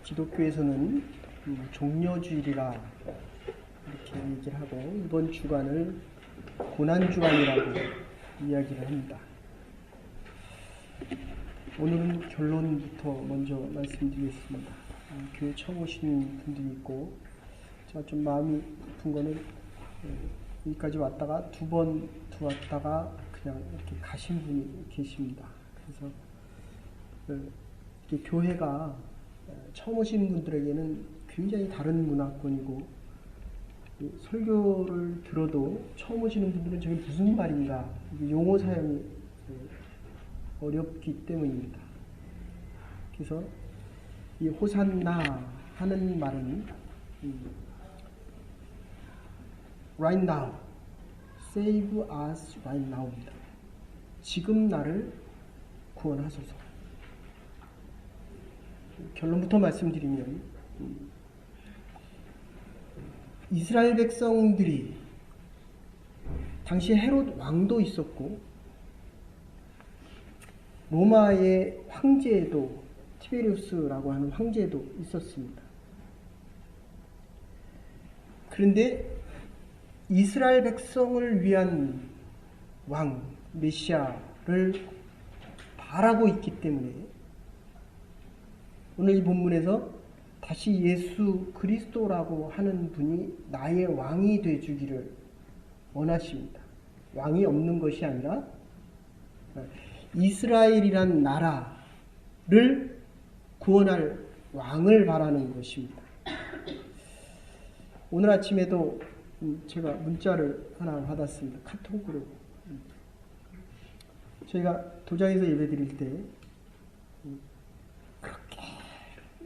기독교에서는 종려주일이라 이렇게 얘기를 하고 이번 주간을 고난주간이라고 이야기를 합니다. 오늘은 결론부터 먼저 말씀드리겠습니다. 교회 처음 오신 분들이 있고 제가 좀 마음이 아픈 거는 여기까지 왔다가 두 번 들어왔다가 그냥 이렇게 가신 분이 계십니다. 그래서 이렇게 교회가 처음 오신 분들에게는 굉장히 다른 문화권이고 설교를 들어도 처음 오시는 분들은 저게 무슨 말인가 용어 사용이 어렵기 때문입니다. 그래서 이 호산나 하는 말은 right now, save us right now입니다. 지금 나를 구원하소서. 결론부터 말씀드리면 이스라엘 백성들이 당시 헤롯 왕도 있었고 로마의 황제도 티베리우스라고 하는 황제도 있었습니다. 그런데 이스라엘 백성을 위한 왕 메시아를 바라고 있기 때문에 오늘 이 본문에서 다시 예수 그리스도라고 하는 분이 나의 왕이 되주기를 원하십니다. 왕이 없는 것이 아니라 이스라엘이란 나라를 구원할 왕을 바라는 것입니다. 오늘 아침에도 제가 문자를 하나 받았습니다. 카톡으로. 저희가 도장에서 예배드릴 때 그렇게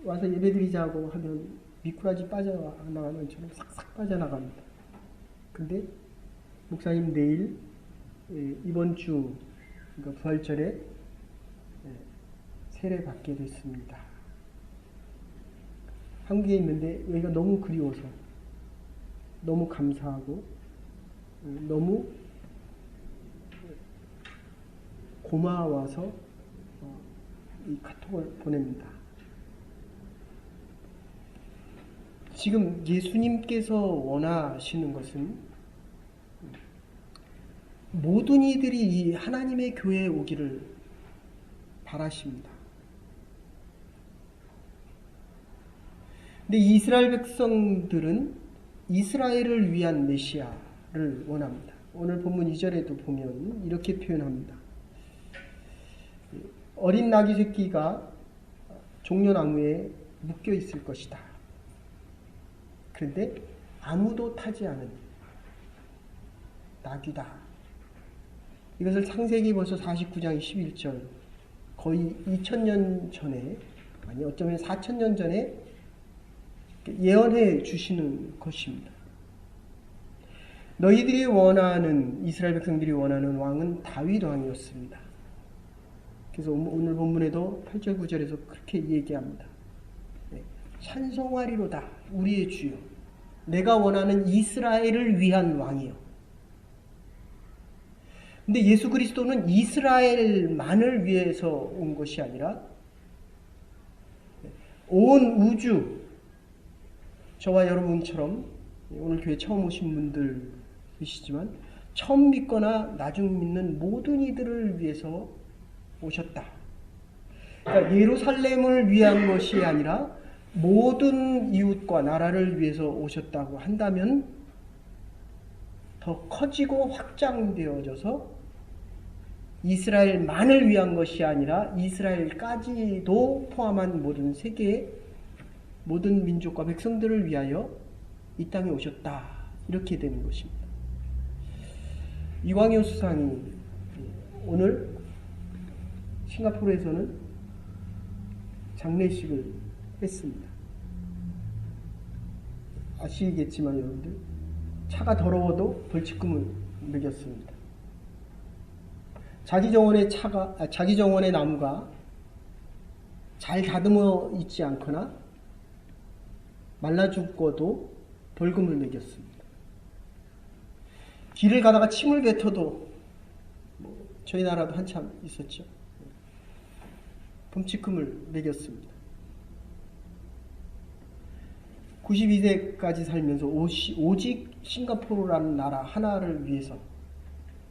와서 예배드리자고 하면 미꾸라지 빠져나가면 저는 싹싹 빠져나갑니다. 근데 목사님 내일 이번 주 그러니까 부활절에 세례 받게 됐습니다. 한국에 있는데 여기가 너무 그리워서 너무 감사하고 너무 고마워서 이 카톡을 보냅니다. 지금 예수님께서 원하시는 것은 모든 이들이 이 하나님의 교회에 오기를 바라십니다. 근데 이스라엘 백성들은 이스라엘을 위한 메시아를 원합니다. 오늘 본문 2절에도 보면 이렇게 표현합니다. 어린 나귀 새끼가 종려나무에 묶여 있을 것이다. 그런데 아무도 타지 않은 나귀다. 이것을 창세기 벌써 49장 11절 거의 2000년 전에 아니 어쩌면 4000년 전에 예언해 주시는 것입니다. 너희들이 원하는 이스라엘 백성들이 원하는 왕은 다윗 왕이었습니다. 그래서 오늘 본문에도 8절 9절에서 그렇게 얘기합니다. 찬송하리로다 우리의 주여 내가 원하는 이스라엘을 위한 왕이요. 근데 예수 그리스도는 이스라엘만을 위해서 온 것이 아니라 온 우주 저와 여러분처럼 오늘 교회 처음 오신 분들이시지만 처음 믿거나 나중 믿는 모든 이들을 위해서 오셨다. 그러니까 예루살렘을 위한 것이 아니라 모든 이웃과 나라를 위해서 오셨다고 한다면 더 커지고 확장되어져서 이스라엘만을 위한 것이 아니라 이스라엘까지도 포함한 모든 세계의 모든 민족과 백성들을 위하여 이 땅에 오셨다. 이렇게 되는 것입니다. 이광효 수상이 오늘 싱가포르에서는 장례식을 했습니다. 아시겠지만 여러분들 차가 더러워도 벌칙금을 매겼습니다. 자기 정원의 나무가 잘 다듬어 있지 않거나 말라 죽고도 벌금을 매겼습니다. 길을 가다가 침을 뱉어도 저희 나라도 한참 있었죠. 범칙금을 매겼습니다. 92세까지 살면서 오직 싱가포르라는 나라 하나를 위해서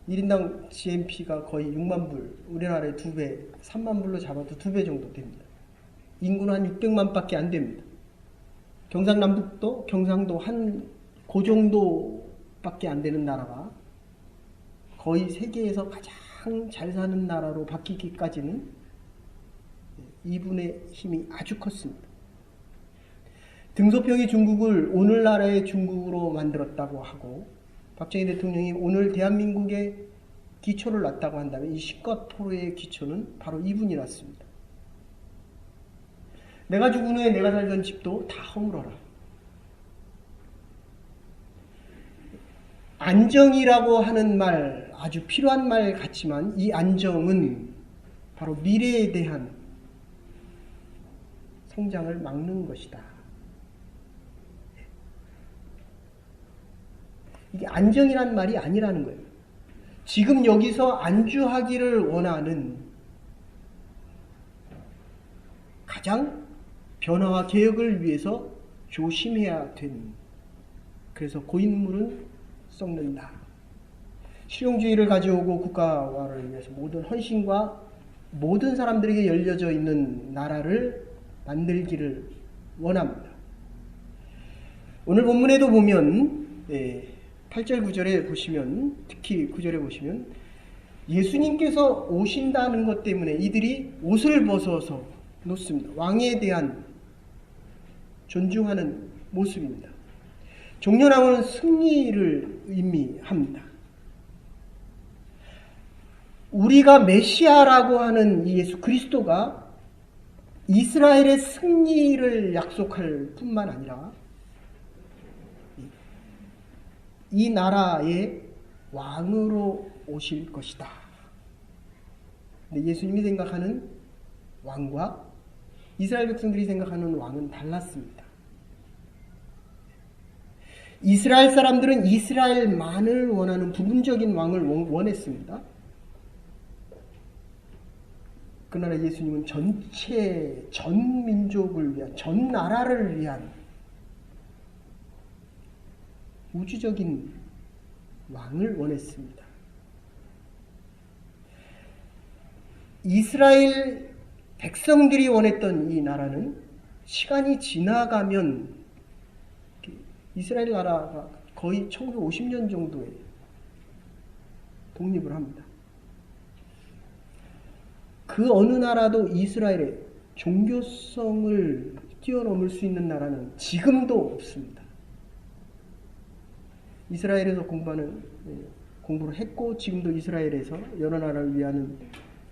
1인당 GNP가 거의 6만 불, 우리나라의 2배, 3만 불로 잡아도 2배 정도 됩니다. 인구는 한 600만 밖에 안 됩니다. 경상남북도, 경상도 그 정도밖에 안 되는 나라가 거의 세계에서 가장 잘 사는 나라로 바뀌기까지는 이분의 힘이 아주 컸습니다. 등소평이 중국을 오늘날의 중국으로 만들었다고 하고, 박정희 대통령이 오늘 대한민국의 기초를 놨다고 한다면 이 싱가포르의 기초는 바로 이분이 놨습니다. 내가 죽은 후에 내가 살던 집도 다 허물어라. 안정이라고 하는 말, 아주 필요한 말 같지만 이 안정은 바로 미래에 대한 성장을 막는 것이다. 이게 안정이란 말이 아니라는 거예요. 지금 여기서 안주하기를 원하는 가장 변화와 개혁을 위해서 조심해야 되는, 그래서 고인물은 썩는다. 실용주의를 가져오고 국가화를 위해서 모든 헌신과 모든 사람들에게 열려져 있는 나라를 만들기를 원합니다. 오늘 본문에도 보면 8절 9절에 보시면, 특히 9절에 보시면 예수님께서 오신다는 것 때문에 이들이 옷을 벗어서 놓습니다. 왕에 대한 존중하는 모습입니다. 종려나무는 승리를 의미합니다. 우리가 메시아라고 하는 이 예수 그리스도가 이스라엘의 승리를 약속할 뿐만 아니라 이 나라의 왕으로 오실 것이다. 근데 예수님이 생각하는 왕과 이스라엘 백성들이 생각하는 왕은 달랐습니다. 이스라엘 사람들은 이스라엘만을 원하는 부분적인 왕을 원했습니다. 그러나 예수님은 전체, 전 민족을 위한, 전 나라를 위한 우주적인 왕을 원했습니다. 이스라엘 백성들이 원했던 이 나라는 시간이 지나가면 이스라엘 나라가 거의 1950년 정도에 독립을 합니다. 그 어느 나라도 이스라엘의 종교성을 뛰어넘을 수 있는 나라는 지금도 없습니다. 이스라엘에서 공부를 했고 지금도 이스라엘에서 여러 나라를 위하는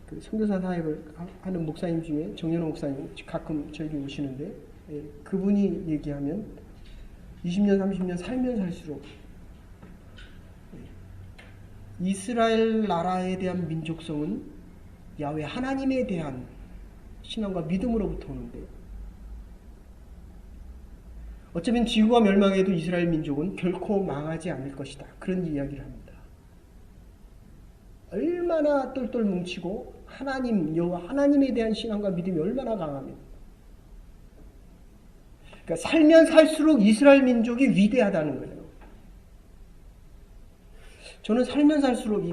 그 선교사 사역을 하는 목사님 중에 정연호 목사님 가끔 저에게 오시는데, 그분이 얘기하면 20년 30년 살면 살수록 이스라엘 나라에 대한 민족성은 야훼 하나님에 대한 신앙과 믿음으로부터 오는데, 어쩌면 지구가 멸망해도 이스라엘 민족은 결코 망하지 않을 것이다. 그런 이야기를 합니다. 얼마나 똘똘 뭉치고 하나님, 여호와 하나님에 대한 신앙과 믿음이 얼마나 강하면, 그러니까 살면 살수록 이스라엘 민족이 위대하다는 거예요. 저는 살면 살수록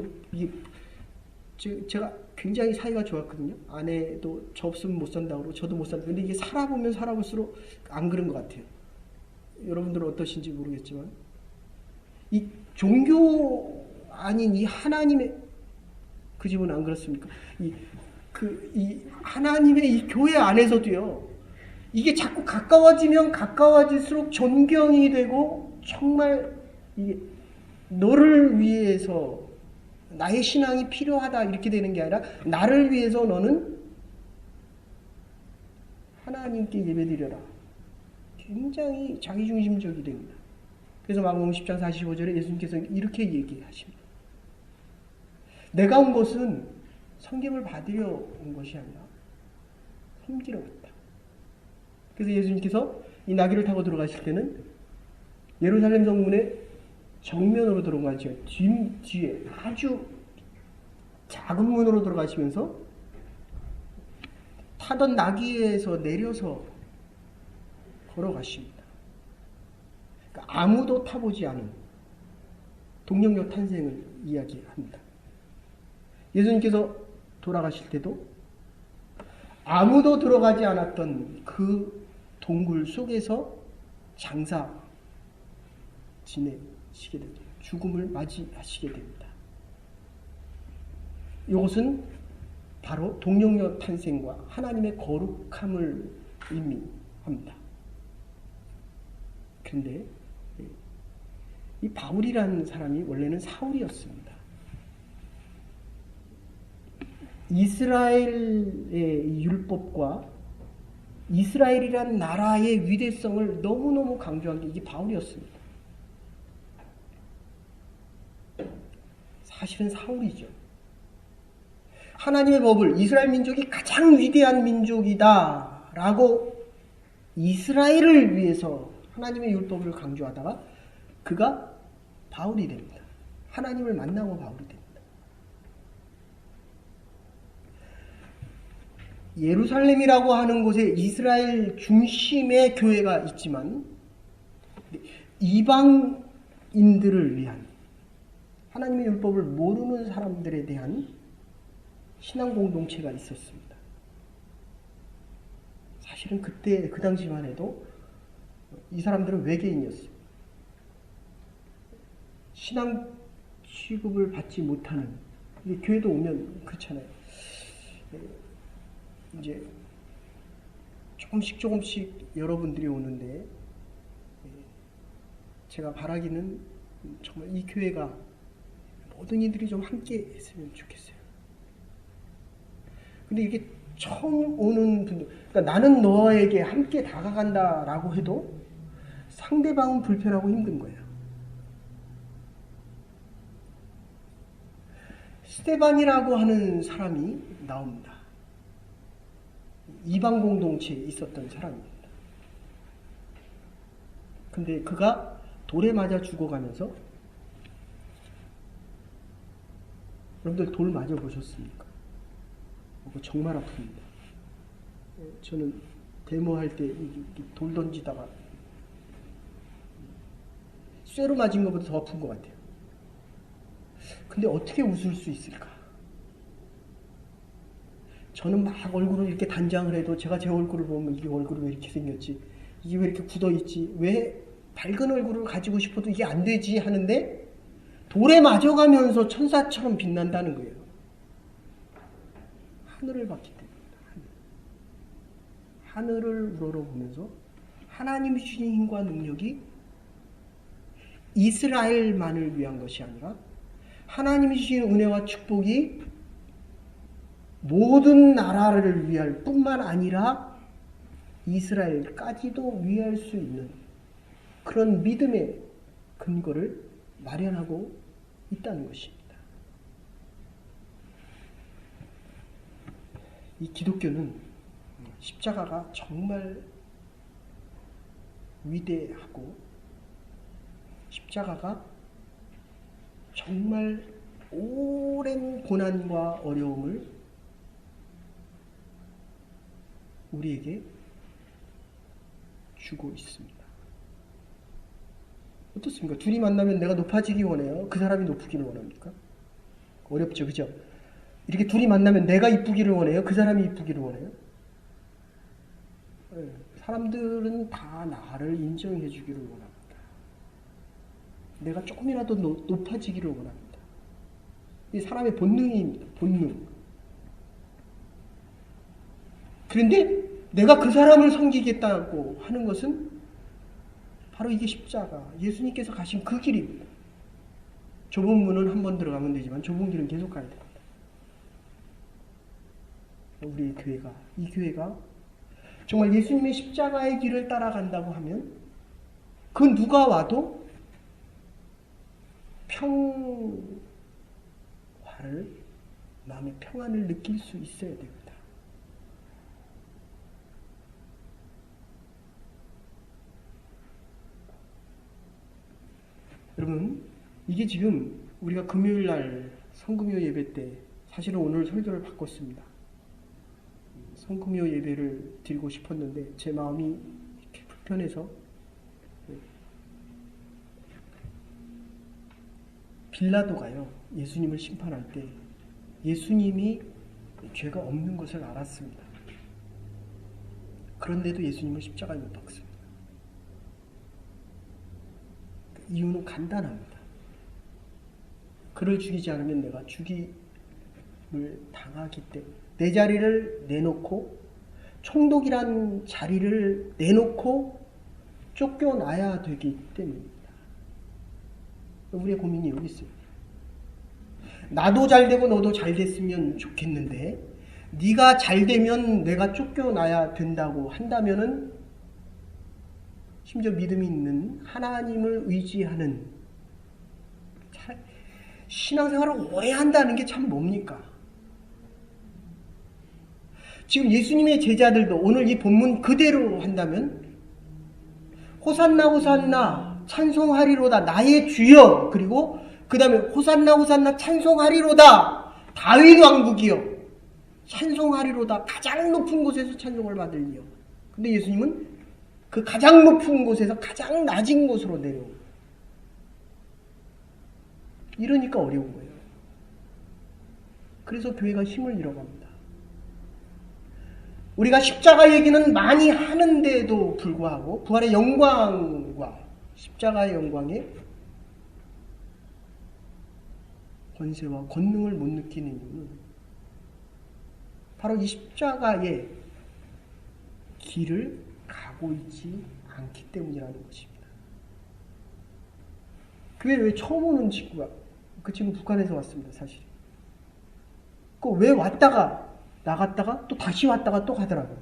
제가 굉장히 사이가 좋았거든요. 아내도 저 없으면 못 산다고 그러고 저도 못 산다. 근데 이게 살아보면 살아볼수록 안 그런 것 같아요. 여러분들은 어떠신지 모르겠지만 이 종교 아닌 이 하나님의 그 집은 안 그렇습니까? 이 하나님의 이 교회 안에서도요. 이게 자꾸 가까워지면 가까워질수록 존경이 되고 정말 이게 너를 위해서 나의 신앙이 필요하다 이렇게 되는 게 아니라 나를 위해서 너는 하나님께 예배드려라. 굉장히 자기중심적이 됩니다. 그래서 마가복음 10장 45절에 예수님께서 이렇게 얘기하십니다. 내가 온 것은 섬김을 받으려 온 것이 아니라 섬기러 왔다. 그래서 예수님께서 이 나귀를 타고 들어가실 때는 예루살렘 성문의 정면으로 들어가시죠. 뒤에 아주 작은 문으로 들어가시면서 타던 나귀에서 내려서 걸어가십니다. 그러니까 아무도 타보지 않은 동력녀 탄생을 이야기합니다. 예수님께서 돌아가실 때도 아무도 들어가지 않았던 그 동굴 속에서 장사 지내시게 됩니다. 죽음을 맞이하시게 됩니다. 이것은 바로 동력녀 탄생과 하나님의 거룩함을 의미합니다. 그런데 이 바울이라는 사람이 원래는 사울이었습니다. 이스라엘의 율법과 이스라엘이라는 나라의 위대성을 너무너무 강조한 게 이게 바울이었습니다. 사실은 사울이죠. 하나님의 법을 이스라엘 민족이 가장 위대한 민족이다 라고 이스라엘을 위해서 하나님의 율법을 강조하다가 그가 바울이 됩니다. 하나님을 만나고 바울이 됩니다. 예루살렘이라고 하는 곳에 이스라엘 중심의 교회가 있지만 이방인들을 위한 하나님의 율법을 모르는 사람들에 대한 신앙 공동체가 있었습니다. 사실은 그때 그 당시만 해도 이 사람들은 외계인이었어요. 신앙 취급을 받지 못하는, 교회도 오면 그렇잖아요. 이제 조금씩 여러분들이 오는데 제가 바라기는 정말 이 교회가 모든 이들이 좀 함께 했으면 좋겠어요. 근데 이게 처음 오는 분들, 그러니까 나는 너에게 함께 다가간다라고 해도 상대방은 불편하고 힘든 거예요. 스데반이라고 하는 사람이 나옵니다. 이방 공동체에 있었던 사람입니다. 근데 그가 돌에 맞아 죽어가면서, 여러분들 돌 맞아 보셨습니까? 그거 정말 아픕니다. 저는 데모할 때 돌 던지다가 쇠로 맞은 것보다 더 아픈 것 같아요. 근데 어떻게 웃을 수 있을까? 저는 막 얼굴을 이렇게 단장을 해도 제가 제 얼굴을 보면 이게 얼굴이 왜 이렇게 생겼지? 이게 왜 이렇게 굳어있지? 왜 밝은 얼굴을 가지고 싶어도 이게 안 되지? 하는데 돌에 맞아가면서 천사처럼 빛난다는 거예요. 하늘을 봤기 때문입니다. 하늘을 우러러보면서 하나님이 주신 힘과 능력이 이스라엘만을 위한 것이 아니라 하나님이 주신 은혜와 축복이 모든 나라를 위할 뿐만 아니라 이스라엘까지도 위할 수 있는 그런 믿음의 근거를 마련하고 있다는 것입니다. 이 기독교는 십자가가 정말 위대하고 십자가가 정말 오랜 고난과 어려움을 우리에게 주고 있습니다. 어떻습니까? 둘이 만나면 내가 높아지기 원해요? 그 사람이 높기를 원합니까? 어렵죠, 그죠? 이렇게 둘이 만나면 내가 이쁘기를 원해요? 그 사람이 이쁘기를 원해요? 네, 사람들은 다 나를 인정해 주기를 원합니다. 내가 조금이라도 높아지기를 원합니다. 이 사람의 본능입니다. 본능. 그런데 내가 그 사람을 섬기겠다고 하는 것은 바로 이게 십자가, 예수님께서 가신 그 길입니다. 좁은 문은 한 번 들어가면 되지만 좁은 길은 계속 가야 됩니다. 우리 교회가, 이 교회가 정말 예수님의 십자가의 길을 따라간다고 하면 그 누가 와도 마음의 평안을 느낄 수 있어야 됩니다. 여러분, 이게 지금 우리가 금요일날 성금요 예배 때 사실은 오늘 설교를 바꿨습니다. 성금요 예배를 드리고 싶었는데 제 마음이 이렇게 불편해서 빌라도가요, 예수님을 심판할 때 예수님이 죄가 없는 것을 알았습니다. 그런데도 예수님을 십자가에 못 박습니다. 이유는 간단합니다. 그를 죽이지 않으면 내가 죽임을 당하기 때문에, 내 자리를 내놓고 총독이란 자리를 내놓고 쫓겨나야 되기 때문입니다. 우리의 고민이 여기 있습니다. 나도 잘 되고 너도 잘 됐으면 좋겠는데 네가 잘 되면 내가 쫓겨나야 된다고 한다면은, 심지어 믿음이 있는 하나님을 의지하는 신앙생활을 오래 한다는 게 참 뭡니까? 지금 예수님의 제자들도 오늘 이 본문 그대로 한다면 호산나 호산나 찬송하리로다 나의 주여, 그리고 그 다음에 호산나 호산나 찬송하리로다 다윗 왕국이여 찬송하리로다 가장 높은 곳에서 찬송을 받으리요. 근데 예수님은 그 가장 높은 곳에서 가장 낮은 곳으로 내려옵니다. 이러니까 어려운 거예요. 그래서 교회가 힘을 잃어갑니다. 우리가 십자가 얘기는 많이 하는데도 불구하고 부활의 영광과 십자가의 영광의 권세와 권능을 못 느끼는 이유는 바로 이 십자가의 길을 가고 있지 않기 때문이라는 것입니다. 교회 왜 처음 오는 친구가, 그 친구 북한에서 왔습니다, 사실. 그 왜 왔다가 나갔다가 또 다시 왔다가 또 가더라고요.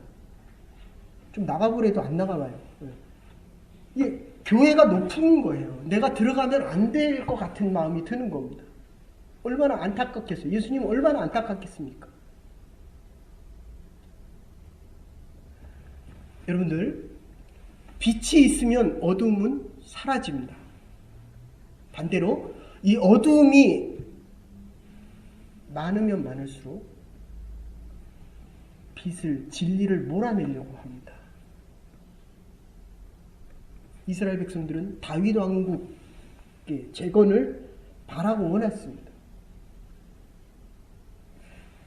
좀 나가보래도 안 나가봐요. 이게 교회가 높은 거예요. 내가 들어가면 안 될 것 같은 마음이 드는 겁니다. 얼마나 안타깝겠어요. 예수님 얼마나 안타깝겠습니까? 여러분들, 빛이 있으면 어둠은 사라집니다. 반대로 이 어둠이 많으면 많을수록 빛을, 진리를 몰아내려고 합니다. 이스라엘 백성들은 다윗 왕국의 재건을 바라고 원했습니다.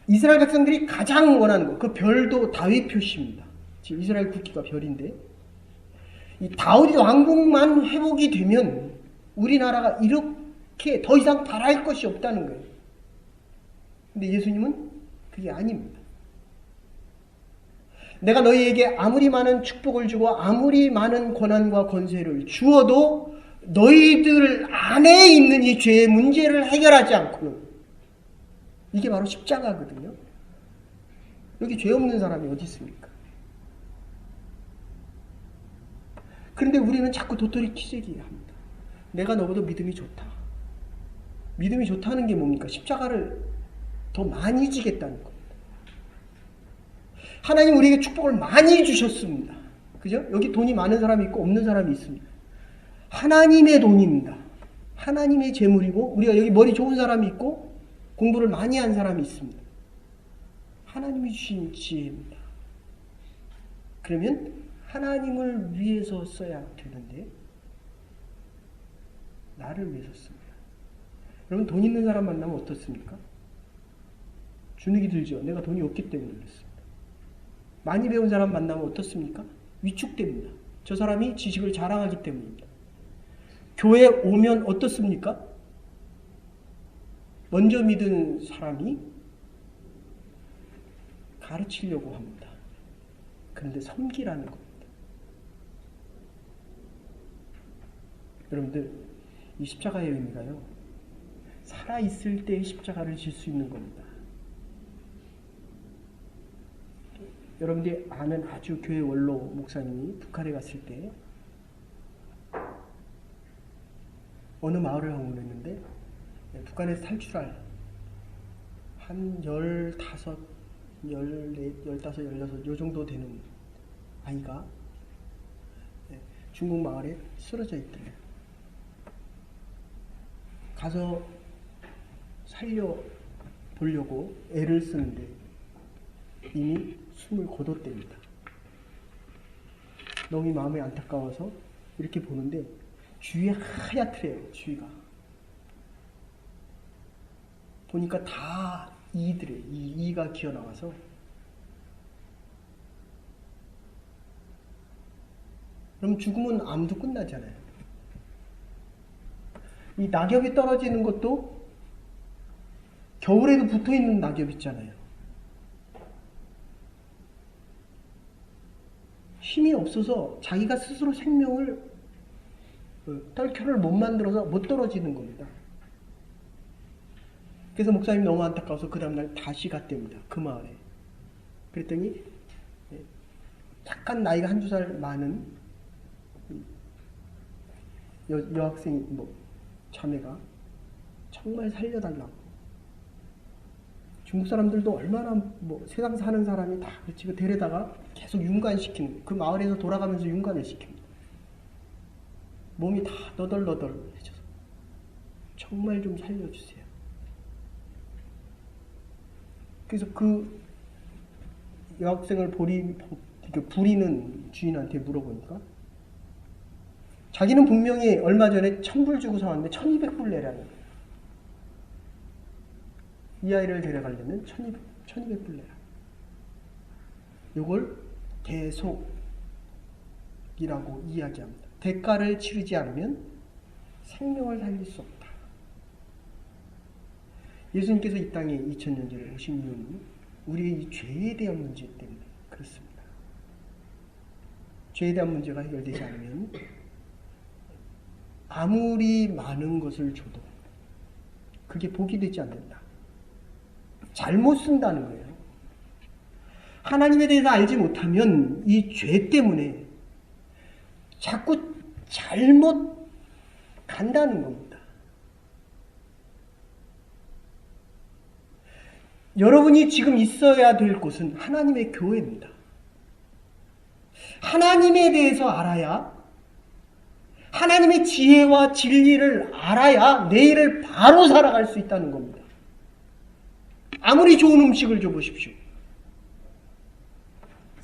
이스라엘 백성들이 가장 원하는 것, 그 별도 다윗 표시입니다. 지금 이스라엘 국기가 별인데, 이 다윗 왕국만 회복이 되면 우리나라가 이렇게 더 이상 바랄 것이 없다는 거예요. 근데 예수님은 그게 아닙니다. 내가 너희에게 아무리 많은 축복을 주고 아무리 많은 권한과 권세를 주어도 너희들 안에 있는 이 죄의 문제를 해결하지 않고는, 이게 바로 십자가거든요. 여기 죄 없는 사람이 어디 있습니까? 그런데 우리는 자꾸 도토리 키재기 합니다. 내가 너보다 믿음이 좋다. 믿음이 좋다는 게 뭡니까? 십자가를 더 많이 지겠다는 겁니다. 하나님 우리에게 축복을 많이 주셨습니다. 그죠? 여기 돈이 많은 사람이 있고 없는 사람이 있습니다. 하나님의 돈입니다. 하나님의 재물이고, 우리가 여기 머리 좋은 사람이 있고 공부를 많이 한 사람이 있습니다. 하나님이 주신 지혜입니다. 그러면 하나님을 위해서 써야 되는데 나를 위해서 씁니다. 여러분, 돈 있는 사람 만나면 어떻습니까? 주눅이 들죠. 내가 돈이 없기 때문에 그렇습니다. 많이 배운 사람 만나면 어떻습니까? 위축됩니다. 저 사람이 지식을 자랑하기 때문입니다. 교회에 오면 어떻습니까? 먼저 믿은 사람이 가르치려고 합니다. 그런데 섬기라는 겁니다. 여러분들, 이 십자가의 의미가요, 살아있을 때 십자가를 질 수 있는 겁니다. 여러분들이 아는 아주 교회 원로 목사님이 북한에 갔을 때 어느 마을을 방문했는데, 북한에서 탈출할 한 15, 14, 16, 요 정도 되는 아이가 중국 마을에 쓰러져 있더래요. 가서 살려보려고 애를 쓰는데 이미 숨을 거뒀답니다. 너무 마음이 안타까워서 이렇게 보는데 주위에 하얗더래요. 주위가. 보니까 다 이들에 이가 기어 나와서 그럼 죽으면 암도 끝나잖아요. 이 낙엽이 떨어지는 것도 겨울에도 붙어있는 낙엽 있잖아요. 힘이 없어서 자기가 스스로 생명을 떨켜를 못 만들어서 못 떨어지는 겁니다. 그래서 목사님 너무 안타까워서 그 다음날 다시 갔답니다. 그 마을에. 그랬더니 약간 나이가 한두 살 많은 여학생이 자매가 정말 살려달라고. 중국 사람들도 얼마나 세상 사는 사람이 다 그렇지 데려다가 계속 윤관시키는 그 마을에서 돌아가면서 윤관을 시킵니다. 몸이 다 너덜너덜해져서 정말 좀 살려주세요. 그래서 그 여학생을 부리는 주인한테 물어보니까 자기는 분명히 얼마 전에 1,000불 주고 사왔는데 1,200불 내라는 거예요. 이 아이를 데려가려면 1,200불 내라. 이걸 대속이라고 이야기합니다. 대가를 치르지 않으면 생명을 살릴 수 없다. 예수님께서 이 땅에 2000년 전에 오신 이유는 우리의 이 죄에 대한 문제 때문에 그렇습니다. 죄에 대한 문제가 해결되지 않으면 아무리 많은 것을 줘도 그게 복이 되지 않는다. 잘못 쓴다는 거예요. 하나님에 대해서 알지 못하면 이 죄 때문에 자꾸 잘못 간다는 겁니다. 여러분이 지금 있어야 될 곳은 하나님의 교회입니다. 하나님에 대해서 알아야 하나님의 지혜와 진리를 알아야 내일을 바로 살아갈 수 있다는 겁니다. 아무리 좋은 음식을 줘보십시오.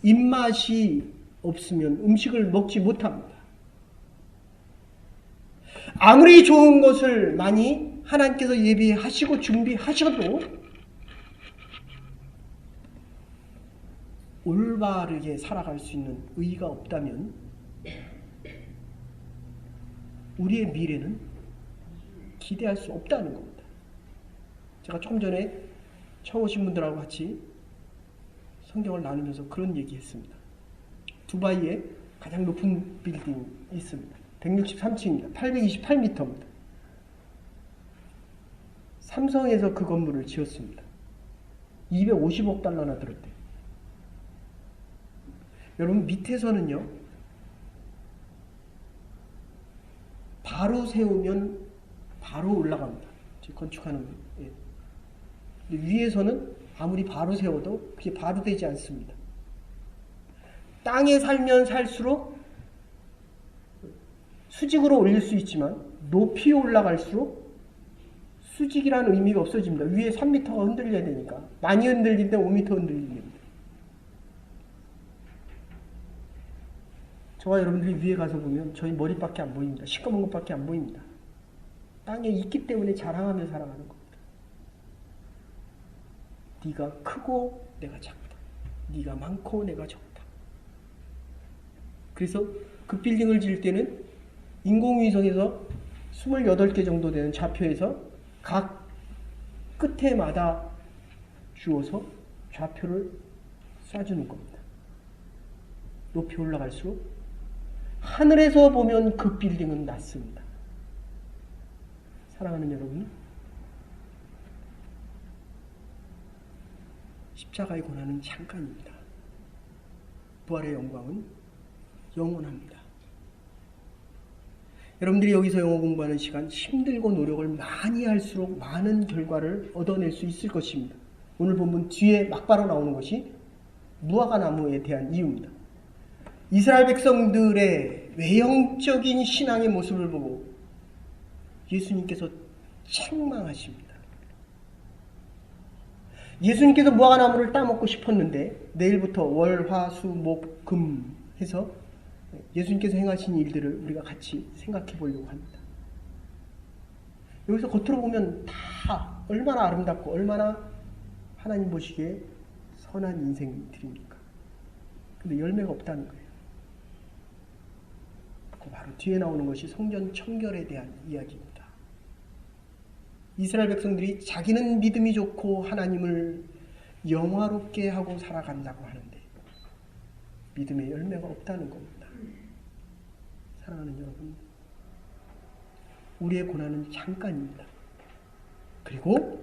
입맛이 없으면 음식을 먹지 못합니다. 아무리 좋은 것을 많이 하나님께서 예비하시고 준비하셔도 올바르게 살아갈 수 있는 의의가 없다면 우리의 미래는 기대할 수 없다는 겁니다. 제가 조금 전에 처음 오신 분들하고 같이 성경을 나누면서 그런 얘기했습니다. 두바이에 가장 높은 빌딩이 있습니다. 163층입니다. 828m입니다. 삼성에서 그 건물을 지었습니다. 250억 달러나 들었대요. 여러분 밑에서는요. 바로 세우면 바로 올라갑니다. 건축하는 분. 예. 위에서는 아무리 바로 세워도 그게 바로 되지 않습니다. 땅에 살면 살수록 수직으로 올릴 수 있지만 높이 올라갈수록 수직이라는 의미가 없어집니다. 위에 3m가 흔들려야 되니까. 많이 흔들릴 때 5m 흔들립니다. 저와 여러분들이 위에 가서 보면 저희 머리밖에 안 보입니다. 시꺼먼 것밖에 안 보입니다. 땅에 있기 때문에 자랑하며 살아가는 겁니다. 네가 크고 내가 작다. 네가 많고 내가 적다. 그래서 그 빌딩을 지을 때는 인공위성에서 28개 정도 되는 좌표에서 각 끝에마다 주어서 좌표를 쏴주는 겁니다. 높이 올라갈수록 하늘에서 보면 그 빌딩은 낮습니다. 사랑하는 여러분, 십자가의 고난은 잠깐입니다. 부활의 영광은 영원합니다. 여러분들이 여기서 영어 공부하는 시간 힘들고 노력을 많이 할수록 많은 결과를 얻어낼 수 있을 것입니다. 오늘 본문 뒤에 막바로 나오는 것이 무화과 나무에 대한 이유입니다. 이스라엘 백성들의 외형적인 신앙의 모습을 보고 예수님께서 책망하십니다. 예수님께서 무화과 나무를 따먹고 싶었는데 내일부터 월, 화, 수, 목, 금 해서 예수님께서 행하신 일들을 우리가 같이 생각해 보려고 합니다. 여기서 겉으로 보면 다 얼마나 아름답고 얼마나 하나님 보시기에 선한 인생들입니까? 근데 열매가 없다는 거예요. 그 바로 뒤에 나오는 것이 성전 청결에 대한 이야기입니다. 이스라엘 백성들이 자기는 믿음이 좋고 하나님을 영화롭게 하고 살아간다고 하는데 믿음의 열매가 없다는 겁니다. 사랑하는 여러분, 우리의 고난은 잠깐입니다. 그리고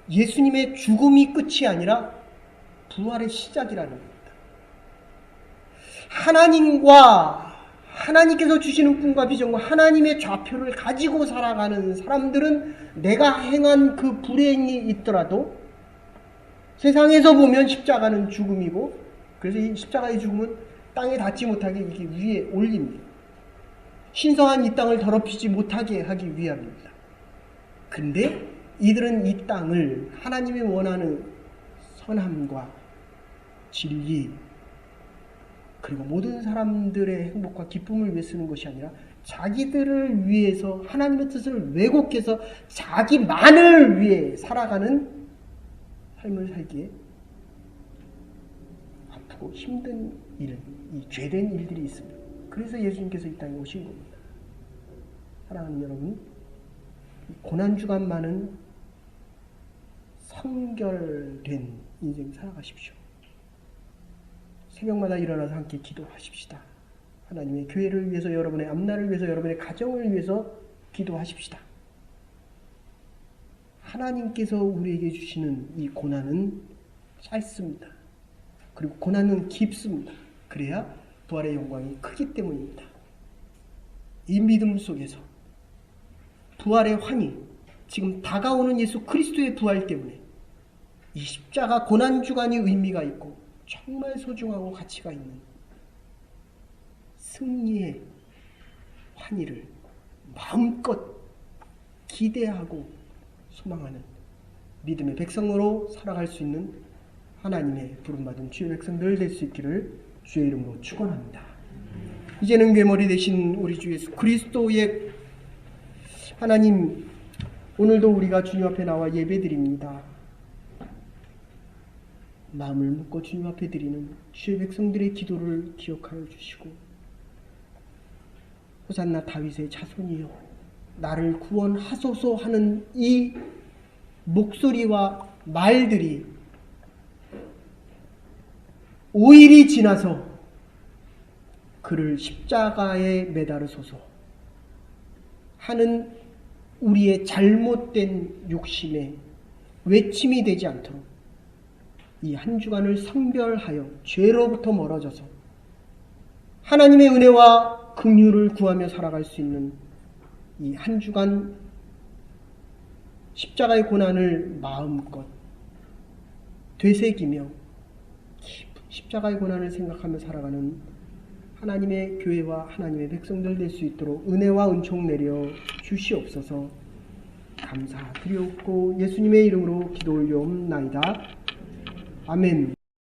예수님의 죽음이 끝이 아니라 부활의 시작이라는 겁니다. 하나님께서 주시는 꿈과 비전과 하나님의 좌표를 가지고 살아가는 사람들은 내가 행한 그 불행이 있더라도 세상에서 보면 십자가는 죽음이고, 그래서 이 십자가의 죽음은 땅에 닿지 못하게 이게 위에 올립니다. 신성한 이 땅을 더럽히지 못하게 하기 위함입니다. 근데 이들은 이 땅을 하나님이 원하는 선함과 진리, 그리고 모든 사람들의 행복과 기쁨을 위해 쓰는 것이 아니라 자기들을 위해서 하나님의 뜻을 왜곡해서 자기만을 위해 살아가는 삶을 살기에 아프고 힘든 일, 이 죄된 일들이 있습니다. 그래서 예수님께서 이 땅에 오신 겁니다. 사랑하는 여러분, 고난주간만은 성결된 인생 살아가십시오. 새벽마다 일어나서 함께 기도하십시다. 하나님의 교회를 위해서, 여러분의 앞날을 위해서, 여러분의 가정을 위해서 기도하십시다. 하나님께서 우리에게 주시는 이 고난은 짧습니다. 그리고 고난은 깊습니다. 그래야 부활의 영광이 크기 때문입니다. 이 믿음 속에서 부활의 환희, 지금 다가오는 예수 그리스도의 부활 때문에 이 십자가 고난주간이 의미가 있고 정말 소중하고 가치가 있는 승리의 환희를 마음껏 기대하고 소망하는 믿음의 백성으로 살아갈 수 있는 하나님의 부름받은 주의 백성들 될 수 있기를 주의 이름으로 축원합니다. 이제는 괴물이 되신 우리 주 예수 그리스도의 하나님, 오늘도 우리가 주님 앞에 나와 예배드립니다. 마음을 묶고 주님 앞에 드리는 주의 백성들의 기도를 기억하여 주시고, 호산나 다윗의 자손이여 나를 구원하소서 하는 이 목소리와 말들이 5일이 지나서 그를 십자가에 매달으소서 하는 우리의 잘못된 욕심에 외침이 되지 않도록 이 한 주간을 성별하여 죄로부터 멀어져서 하나님의 은혜와 긍휼을 구하며 살아갈 수 있는 이 한 주간 십자가의 고난을 마음껏 되새기며 십자가의 고난을 생각하며 살아가는 하나님의 교회와 하나님의 백성들 될 수 있도록 은혜와 은총 내려 주시옵소서. 감사드리옵고 예수님의 이름으로 기도 올려옵나이다. 아멘.